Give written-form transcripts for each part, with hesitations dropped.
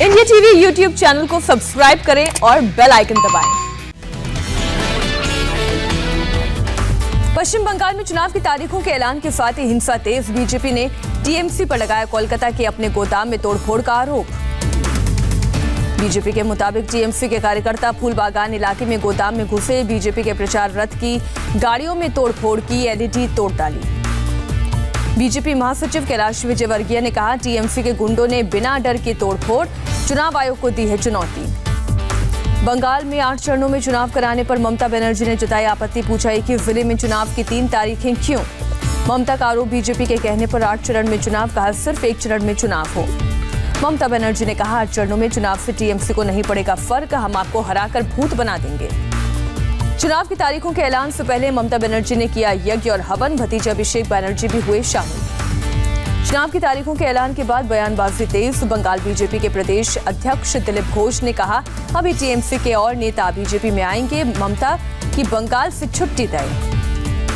India TV YouTube channel को subscribe करें और बेल आइकन दबाएं। पश्चिम बंगाल में चुनाव की तारीखों के ऐलान के साथ ही हिंसा तेज। बीजेपी ने टीएमसी पर लगाया कोलकाता के अपने गोदाम में तोड़फोड़ का आरोप। बीजेपी के मुताबिक टीएमसी के कार्यकर्ता फूलबागान इलाके में गोदाम में घुसे, बीजेपी के प्रचार रथ की गाड़ियों में तोड़फोड़ की, एलईडी तोड़ डाली। बीजेपी महासचिव कैलाश विजयवर्गीय ने कहा, टीएमसी के गुंडों ने बिना डर के तोड़फोड़, चुनाव आयोग को दी है चुनौती। बंगाल में 8 चरणों में चुनाव कराने पर ममता बनर्जी ने जताई आपत्ति, पूछा कि जिले में चुनाव की 3 तारीखें क्यों। ममता का आरोप, बीजेपी के कहने पर 8 चरण में चुनाव, कहा सिर्फ 1 चरण में चुनाव हो। ममता बनर्जी ने कहा, 8 चरणों में चुनाव से टीएमसी को नहीं पड़ेगा फर्क, हम आपको हराकर भूत बना देंगे। चुनाव की तारीखों के ऐलान से पहले ममता बनर्जी ने किया यज्ञ और हवन, भतीजा अभिषेक बनर्जी भी हुए शामिल। चुनाव की तारीखों के ऐलान के बाद बयानबाजी तेज। बंगाल बीजेपी के प्रदेश अध्यक्ष दिलीप घोष ने कहा, अभी टीएमसी के और नेता बीजेपी में आएंगे, ममता की बंगाल से छुट्टी तय।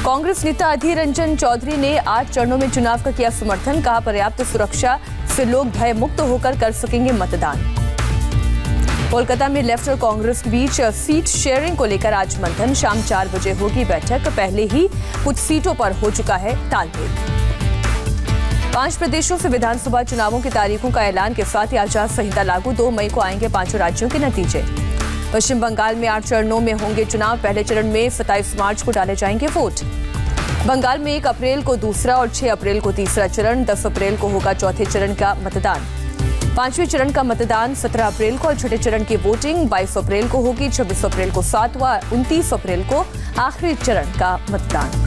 कांग्रेस नेता अधीर रंजन चौधरी ने 8 चरणों में चुनाव का किया समर्थन, कहा पर्याप्त सुरक्षा से लोग भय मुक्त होकर कर सकेंगे मतदान। कोलकाता में लेफ्ट और कांग्रेस के बीच सीट शेयरिंग को लेकर आज मंथन, शाम 4 बजे होगी बैठक। पहले ही कुछ सीटों पर हो चुका है तालमेल। 5 प्रदेशों से विधानसभा चुनावों की तारीखों का ऐलान के साथ ही आचार संहिता लागू, 2 मई को आएंगे 5 राज्यों के नतीजे। पश्चिम बंगाल में 8 चरणों में होंगे चुनाव, पहले चरण में 27 मार्च को डाले जाएंगे वोट। बंगाल में 1 अप्रैल को दूसरा और 6 अप्रैल को तीसरा चरण, 10 अप्रैल को होगा चौथे चरण का मतदान। 5वें चरण का मतदान 17 अप्रैल को और छठे चरण की वोटिंग 22 अप्रैल को होगी, 26 अप्रैल को 7वां, 29 अप्रैल को आखिरी चरण का मतदान।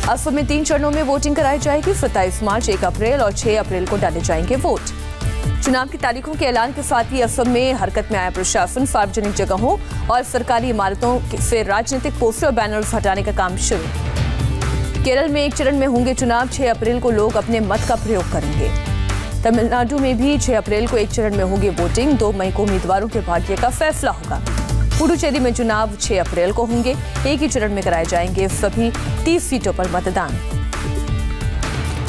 असम में 3 चरणों में वोटिंग कराई जाएगी, 27 मार्च, 1 अप्रैल और 6 अप्रैल को डाले जाएंगे वोट। चुनाव की तारीखों के ऐलान के साथ ही असम में हरकत में आया प्रशासन, सार्वजनिक जगहों और सरकारी इमारतों से राजनीतिक पोस्टर और बैनर्स हटाने का काम शुरू। केरल में 1 चरण में होंगे चुनाव, 6 अप्रैल को लोग अपने मत का प्रयोग करेंगे। तमिलनाडु में भी 6 अप्रैल को 1 चरण में होगी वोटिंग, 2 मई को उम्मीदवारों के भाग्य का फैसला होगा। पुडुचेरी में चुनाव 6 अप्रैल को होंगे, एक ही चरण में कराए जाएंगे सभी 30 सीटों पर मतदान।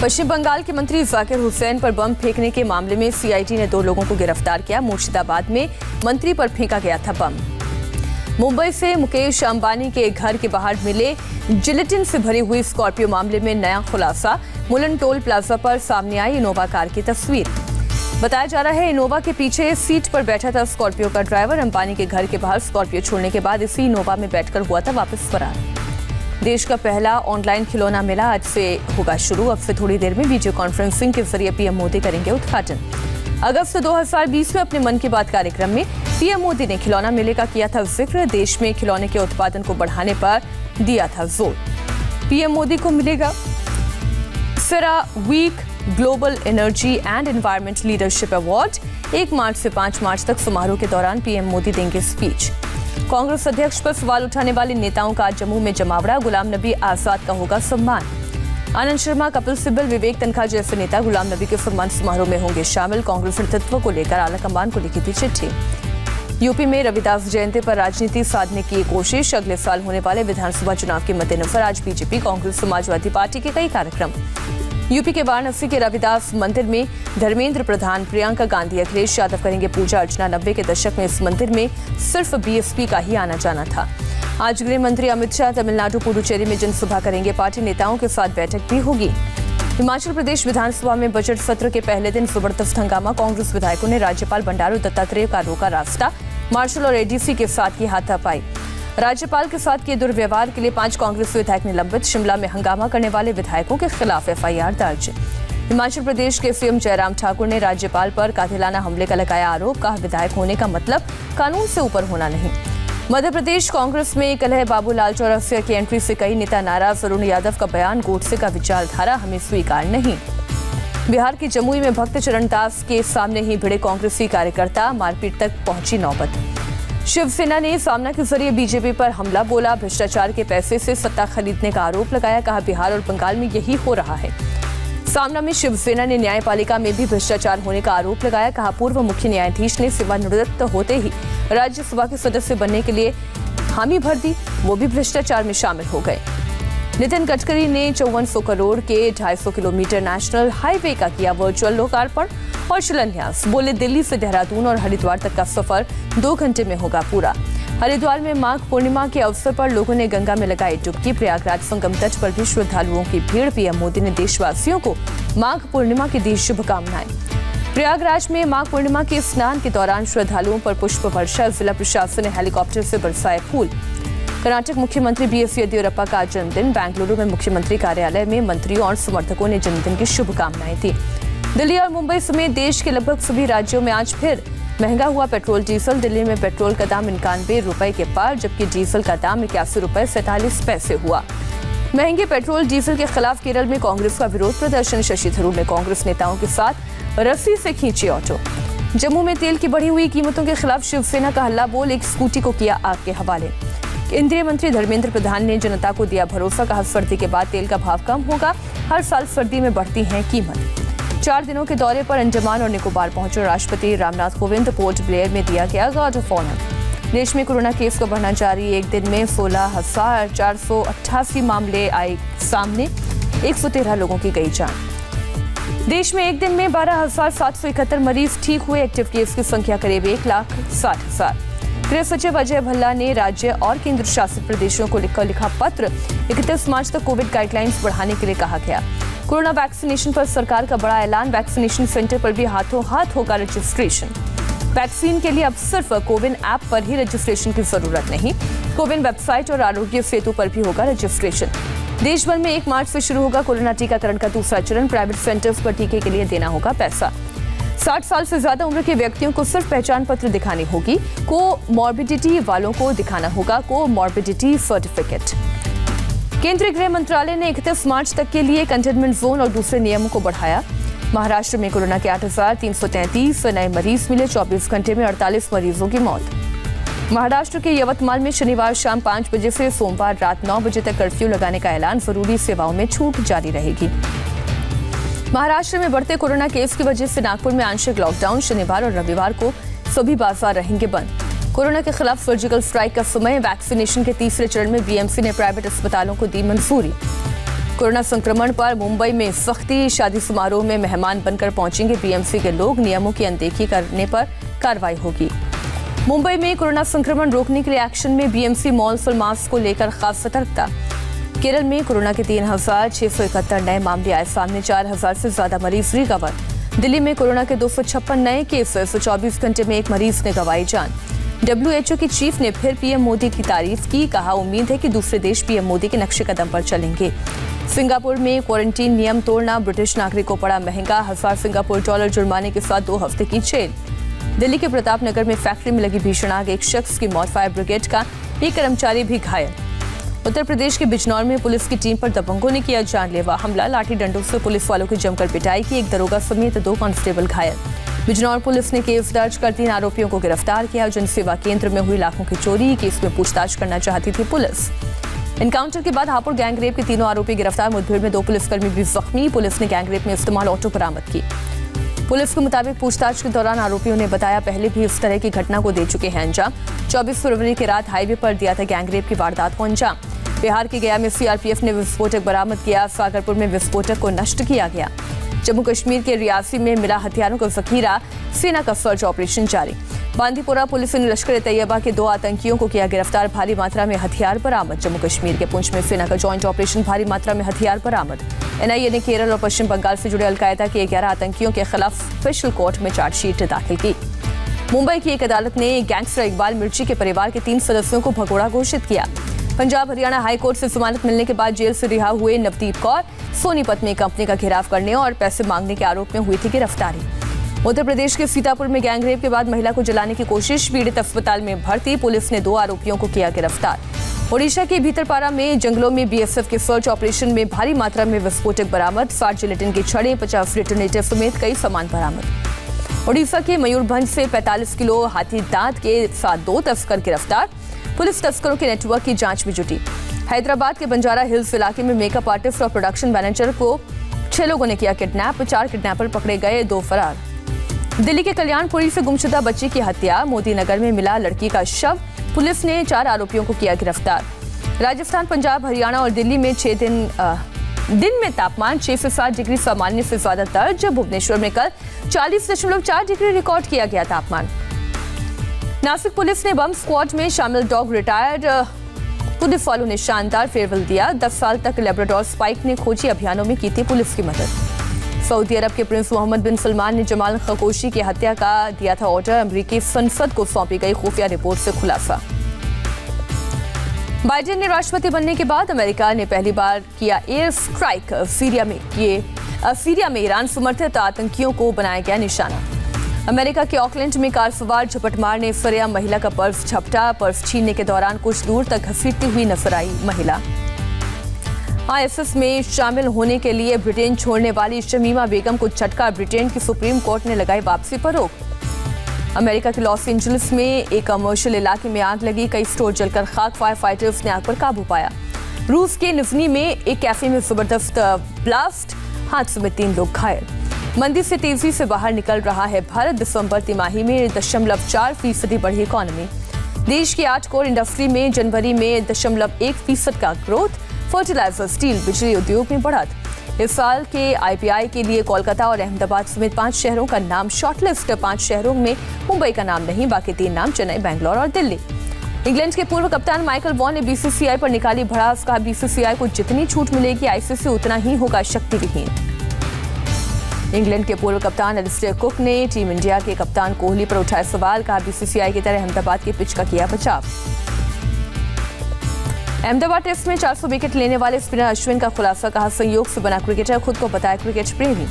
पश्चिम बंगाल के मंत्री जाकिर हुसैन पर बम फेंकने के मामले में सीआईडी ने 2 लोगों को गिरफ्तार किया। मुर्शिदाबाद में मंत्री पर फेंका गया था बम। मुंबई से मुकेश अंबानी के घर के बाहर मिले जिलेटिन से भरी हुई स्कॉर्पियो मामले में नया खुलासा, मुलन टोल प्लाजा पर सामने आई इनोवा कार की तस्वीर। बताया जा रहा है, इनोवा के पीछे सीट पर बैठा था स्कॉर्पियो का ड्राइवर। अंबानी के घर के बाहर स्कॉर्पियो छोड़ने के बाद इसी इनोवा में बैठकर हुआ था वापस फरार। देश का पहला ऑनलाइन खिलौना मेला आज से होगा शुरू। अब से थोड़ी देर में वीडियो कॉन्फ्रेंसिंग के जरिए पीएम मोदी करेंगे उद्घाटन। अगस्त 2020 में अपने मन की बात कार्यक्रम में पीएम मोदी ने खिलौना मेले का किया था जिक्र। देश में खिलौने के उत्पादन को बढ़ाने पर दिया था जोर। पीएम मोदी को मिलेगा CERAWeek global energy and environment leadership award. 1 मार्च से 5 मार्च तक समारोह के दौरान पीएम मोदी देंगे स्पीच। कांग्रेस अध्यक्ष पर सवाल उठाने वाले नेताओं का आज जम्मू में जमावड़ा, गुलाम नबी आजाद का होगा सम्मान। आनंद शर्मा, कपिल सिब्बल, विवेक तनखा जैसे नेता गुलाम नबी के सम्मान समारोह में होंगे शामिल। कांग्रेस नेतृत्व को लेकर आलाकमान को लिखी थी चिट्ठी। यूपी में रविदास जयंती पर राजनीति साधने की कोशिश, अगले साल होने वाले विधानसभा चुनाव के मद्देनजर आज बीजेपी, कांग्रेस, समाजवादी पार्टी के कई कार्यक्रम। यूपी के वाराणसी के रविदास मंदिर में धर्मेंद्र प्रधान, प्रियंका गांधी, अखिलेश यादव करेंगे पूजा अर्चना। 90 के दशक में इस मंदिर में सिर्फ बीएसपी का ही आना जाना था। आज गृह मंत्री अमित शाह तमिलनाडु पुडुचेरी में जनसभा करेंगे, पार्टी नेताओं के साथ बैठक भी होगी। हिमाचल प्रदेश विधानसभा में बजट सत्र के पहले दिन जबरदस्त हंगामा, कांग्रेस विधायकों ने राज्यपाल बंडारू दत्तात्रेय का रोका रास्ता, मार्शल और एडीसी के साथ की हाथापाई। राज्यपाल के साथ किए दुर्व्यवहार के लिए 5 कांग्रेस विधायक निलंबित। शिमला में हंगामा करने वाले विधायकों के खिलाफ एफआईआर दर्ज। हिमाचल प्रदेश के सीएम जयराम ठाकुर ने राज्यपाल पर कातिलाना हमले का लगाया आरोप, कहा विधायक होने का मतलब कानून से ऊपर होना नहीं। मध्य प्रदेश कांग्रेस में कलह, बाबूलाल चौरसिया की एंट्री से कई नेता नाराज। अरुण यादव का बयान, गोडसे का विचारधारा हमें स्वीकार नहीं। बिहार के जमुई में भक्त चरणदास के सामने ही भिड़े कांग्रेसी कार्यकर्ता, मारपीट तक पहुंची नौबत। शिवसेना ने सामना के जरिए बीजेपी पर हमला बोला, भ्रष्टाचार के पैसे से सत्ता खरीदने का आरोप लगाया, कहा बिहार और बंगाल में यही हो रहा है। सामना में शिवसेना ने न्यायपालिका में भी भ्रष्टाचार होने का आरोप लगाया, कहा पूर्व मुख्य न्यायाधीश ने सेवानिवृत्त होते ही राज्यसभा के सदस्य बनने के लिए हामी भर दी, वो भी भ्रष्टाचार में शामिल हो गए। नितिन गडकरी ने 5400 करोड़ के 250 किलोमीटर नेशनल हाईवे का किया वर्चुअल लोकार्पण और शिलान्यास। बोले दिल्ली से देहरादून और हरिद्वार तक का सफर 2 घंटे में होगा पूरा। हरिद्वार में माघ पूर्णिमा के अवसर पर लोगों ने गंगा में लगाई डुबकी। प्रयागराज संगम तट पर भी श्रद्धालुओं की भीड़। पीएम मोदी ने देशवासियों को माघ पूर्णिमा की दी शुभकामनाएं। प्रयागराज में माघ पूर्णिमा के स्नान के दौरान श्रद्धालुओं पर पुष्प वर्षा। जिला प्रशासन ने हेलीकॉप्टर से बरसाए फूल। कर्नाटक मुख्यमंत्री बीएस येदियुरप्पा का जन्मदिन। बेंगलुरु में मुख्यमंत्री कार्यालय में मंत्रियों और समर्थकों ने जन्मदिन की शुभकामनाएं दी। दिल्ली और मुंबई समेत देश के लगभग सभी राज्यों में आज फिर महंगा हुआ पेट्रोल डीजल। दिल्ली में पेट्रोल का दाम 91 रुपए के पार, जबकि डीजल का दाम 81 रुपए 47 पैसे हुआ। महंगे पेट्रोल डीजल के खिलाफ केरल में कांग्रेस का विरोध प्रदर्शन। शशि थरूर ने कांग्रेस नेताओं के साथ रस्सी से खींची ऑटो। जम्मू में तेल की बढ़ी हुई कीमतों के खिलाफ शिवसेना का हल्ला बोल, एक स्कूटी को किया आग के हवाले। केंद्रीय मंत्री धर्मेंद्र प्रधान ने जनता को दिया भरोसा, कहा सर्दी के बाद तेल का भाव कम होगा। हर साल सर्दी में बढ़ती है कीमत। 4 दिनों के दौरे पर अंडमान और निकोबार पहुंचे राष्ट्रपति रामनाथ कोविंद। पोर्ट ब्लेयर में दिया गया गार्ड ऑफ ऑनर। देश में कोरोना केस का बढ़ना जारी। एक दिन में 16,488 मामले आए सामने। 113 लोगों की गई जान। देश में एक दिन में 12,771 मरीज ठीक हुए। एक्टिव केस की संख्या करीब 1,60,000। गृह सचिव अजय भल्ला ने राज्य और केंद्र शासित प्रदेशों को लिखा पत्र। 31 मार्च तक कोविड गाइडलाइंस बढ़ाने के लिए कहा गया। कोरोना वैक्सीनेशन पर सरकार का बड़ा ऐलान। वैक्सीनेशन सेंटर पर भी हाथों हाथ होगा रजिस्ट्रेशन। वैक्सीन के लिए अब सिर्फ कोविन ऐप पर ही रजिस्ट्रेशन की जरूरत नहीं, कोविन वेबसाइट और आरोग्य सेतु पर भी होगा रजिस्ट्रेशन। देश भर में 1 मार्च से शुरू होगा कोरोना टीकाकरण का दूसरा चरण। प्राइवेट सेंटर्स पर टीके के लिए देना होगा पैसा। 60 साल से ज्यादा उम्र के व्यक्तियों को सिर्फ पहचान पत्र दिखानी होगी। कोमॉर्बिडिटी वालों को दिखाना होगा कोमॉर्बिडिटी सर्टिफिकेट। केंद्रीय गृह मंत्रालय ने 31 मार्च तक के लिए कंटेनमेंट जोन और दूसरे नियमों को बढ़ाया। महाराष्ट्र में कोरोना के 8,333 नए मरीज मिले। 24 घंटे में 48 मरीजों की मौत। महाराष्ट्र के यवतमाल में शनिवार शाम 5 बजे से सोमवार रात 9 बजे तक कर्फ्यू लगाने का ऐलान। जरूरी सेवाओं में छूट जारी रहेगी। महाराष्ट्र में बढ़ते कोरोना केस की वजह से नागपुर में आंशिक लॉकडाउन। शनिवार और रविवार को सभी बाजार रहेंगे बंद। कोरोना के खिलाफ सर्जिकल स्ट्राइक का समय। वैक्सीनेशन के तीसरे चरण में बीएमसी ने प्राइवेट अस्पतालों को दी मंजूरी। कोरोना संक्रमण पर मुंबई में सख्ती। शादी समारोह में मेहमान बनकर पहुंचेंगे बीएमसी के लोग। नियमों की अनदेखी करने पर कार्रवाई होगी। मुंबई में कोरोना संक्रमण रोकने के लिए एक्शन में बीएमसी। मॉल्स और मास्क को लेकर खास सतर्कता। केरल में कोरोना के 3,671 नए मामले आए सामने। 4,000 से ज्यादा मरीज रिकवर। दिल्ली में कोरोना के 256 नए केसेस। 24 घंटे में एक मरीज ने गंवाई जान। WHO की चीफ ने फिर पीएम मोदी की तारीफ की। कहा उम्मीद है कि दूसरे देश पीएम मोदी के नक्शे कदम पर चलेंगे। सिंगापुर में क्वारंटीन नियम तोड़ना ब्रिटिश नागरिक को पड़ा महंगा। 1000 सिंगापुर डॉलर जुर्माने के साथ 2 हफ्ते की जेल। दिल्ली के प्रताप नगर में फैक्ट्री में लगी भीषण आग। एक शख्स की मौत। फायर ब्रिगेड का एक कर्मचारी भी घायल। उत्तर प्रदेश के बिजनौर में पुलिस की टीम पर दबंगों ने किया जानलेवा हमला। लाठी डंडों से पुलिस वालों की जमकर पिटाई की। एक दरोगा समेत 2 कांस्टेबल घायल। बिजनौर पुलिस ने केस दर्ज कर 3 आरोपियों को गिरफ्तार किया। जनसेवा केंद्र में हुई लाखों की चोरी केस में पूछताछ करना चाहती थी पुलिस। एनकाउंटर के बाद हापुड़ गैंगरेप के 3 आरोपी गिरफ्तार। मुठभेड़ में 2 पुलिसकर्मी भी जख्मी। पुलिस ने गैंगरेप में इस्तेमाल ऑटो बरामद की। पुलिस के मुताबिक पूछताछ के दौरान आरोपियों ने बताया पहले भी इस तरह की घटना को दे चुके हैं अंजाम। 24 फरवरी की रात हाईवे पर दिया था गैंगरेप की वारदात को अंजाम। बिहार के गया में सीआरपीएफ ने विस्फोटक बरामद किया। सागरपुर में विस्फोटक को नष्ट किया गया। जम्मू कश्मीर के रियासी में मिला हथियारों का जखीरा। सेना का सर्च ऑपरेशन जारी। बांदीपोरा पुलिस ने लश्कर तैयबा के 2 आतंकियों को किया गिरफ्तार। भारी मात्रा में हथियार बरामद। जम्मू कश्मीर के पुंछ में सेना का जॉइंट ऑपरेशन। भारी मात्रा में हथियार बरामद। एनआईए ने केरल और पश्चिम बंगाल से जुड़े अलकायदा के 11 आतंकियों के खिलाफ स्पेशल कोर्ट में चार्जशीट दाखिल की। मुंबई की एक अदालत ने गैंगस्टर इकबाल मिर्ची के परिवार के 3 सदस्यों को भगोड़ा घोषित किया। पंजाब हरियाणा हाईकोर्ट से जमानत मिलने के बाद जेल से रिहा हुए नवदीप कौर सोनीपत में कंपनी का घेराव करने और पैसे मांगने के आरोप में हुई थी गिरफ्तारी। उत्तर प्रदेश के सीतापुर में गैंगरेप के बाद महिला को जलाने की कोशिश। पीड़ित अस्पताल में भर्ती। पुलिस ने 2 आरोपियों को किया गिरफ्तार। ओडिशा के भीतरपारा में जंगलों में बीएसएफ के सर्च ऑपरेशन में भारी मात्रा में विस्फोटक बरामद। 60 जिलेटिन की छड़ें, 50 डिटोनेटर समेत कई सामान बरामद। ओडिशा के मयूरभंज से 45 किलो हाथी दांत के साथ 2 तस्कर गिरफ्तार। पुलिस तस्करों के नेटवर्क की जांच में जुटी। हैदराबाद के बंजारा हिल्स इलाके में मेकअप आर्टिस्ट और प्रोडक्शन मैनेजर को 6 लोगों ने किया किडनैप। 4 किडनैपर पकड़े गए, 2 फरार। दिल्ली के कल्याणपुरी से गुमशुदा बच्ची की हत्या। मोदी नगर में मिला लड़की का शव। पुलिस ने 4 आरोपियों को किया गिरफ्तार। राजस्थान, पंजाब, हरियाणा और दिल्ली में दिन में तापमान 6 से 7 डिग्री सामान्य से ज्यादा दर्ज। भुवनेश्वर में कल 40.4 डिग्री रिकॉर्ड किया गया तापमान। नासिक पुलिस ने बम स्क्वाड में शामिल डॉग रिटायर्ड पुलिस वालों ने शानदार फेयरवेल दिया। 10 साल तक लेब्राडोर स्पाइक ने खोजी अभियानों में की थी पुलिस की मदद। सऊदी अरब के प्रिंस मोहम्मद बिन सलमान ने जमाल खशोगी की हत्या का दिया था ऑर्डर। अमेरिकी संसद को सौंपी गई खुफिया रिपोर्ट से खुलासा। बाइडेन ने राष्ट्रपति बनने के बाद अमेरिका ने पहली बार किया एयर स्ट्राइक सीरिया में ईरान समर्थित आतंकियों को बनाया गया निशाना। अमेरिका के ऑकलैंड में कार सवार झपटमार ने सरेआम महिला का पर्स झपटा। पर्स छीनने के दौरान कुछ दूर तक घसीटती हुई नजर आई महिला। आईएसआईएस में शामिल होने के लिए ब्रिटेन छोड़ने वाली शमीमा बेगम को झटका। ब्रिटेन की सुप्रीम कोर्ट ने लगाई वापसी पर रोक। अमेरिका के लॉस एंजलिस में एक कमर्शियल इलाके में आग लगी। कई स्टोर जलकर खाक। फायर फाइटर्स ने आग पर काबू पाया। रूस के निजनी में एक कैफे में जबरदस्त ब्लास्ट। हादसे में 3 लोग घायल। मंदी से तेजी से बाहर निकल रहा है भारत। दिसंबर तिमाही में 0.4% बढ़ी इकोनॉमी। देश की 8 कोर इंडस्ट्री में जनवरी में 0.1% का ग्रोथ। फर्टिलाइजर, स्टील, बिजली उद्योग में बढ़त। इस साल के आईपीआई के लिए कोलकाता और अहमदाबाद समेत 5 शहरों का नाम शॉर्टलिस्ट। 5 शहरों में मुंबई का नाम नहीं, बाकी 3 नाम चेन्नई, बेंगलोर और दिल्ली। इंग्लैंड के पूर्व कप्तान माइकल वॉन ने बीसीसीआई पर निकाली भड़ास। कहा बीसीसीआई को जितनी छूट मिलेगी आईसीसी उतना ही होगा शक्तिविहीन। इंग्लैंड के पूर्व कप्तान एलिस्टेयर कुक ने टीम इंडिया के कप्तान कोहली पर उठाए सवाल। कहा बीसीसीआई की तरह अहमदाबाद की पिच का किया बचाव। अहमदाबाद टेस्ट में 400 विकेट लेने वाले स्पिनर अश्विन का खुलासा। कहा संयोग से बना क्रिकेटर, खुद को बताया क्रिकेट प्रेमी।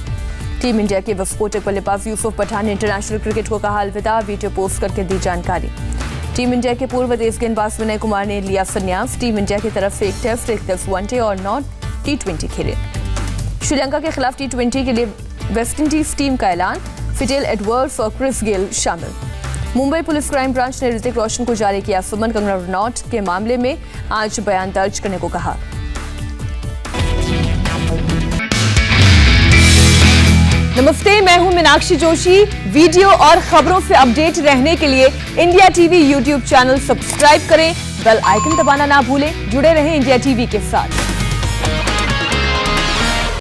टीम इंडिया के विस्फोटक बल्लेबाज यूसुफ पठान ने इंटरनेशनल क्रिकेट को कहा अलविदा। वीडियो पोस्ट करके दी जानकारी। टीम इंडिया के पूर्व तेज गेंदबाज विनय कुमार ने लिया संन्यास। टीम इंडिया की तरफ से एक टेस्ट वनडे और 9 T20 खेले। श्रीलंका के खिलाफ T20 के लिए वेस्टइंडीज टीम का ऐलान। फिडेल एडवर्ड्स और क्रिस गेल शामिल। मुंबई पुलिस क्राइम ब्रांच ने ऋतिक रोशन को जारी किया समन। कंगना रनौत के मामले में आज बयान दर्ज करने को कहा। नमस्ते, मैं हूं मीनाक्षी जोशी। वीडियो और खबरों से अपडेट रहने के लिए India TV YouTube channel subscribe करें। बेल आइकन दबाना ना भूलें। जुड़े रहें इंडिया टीवी के साथ।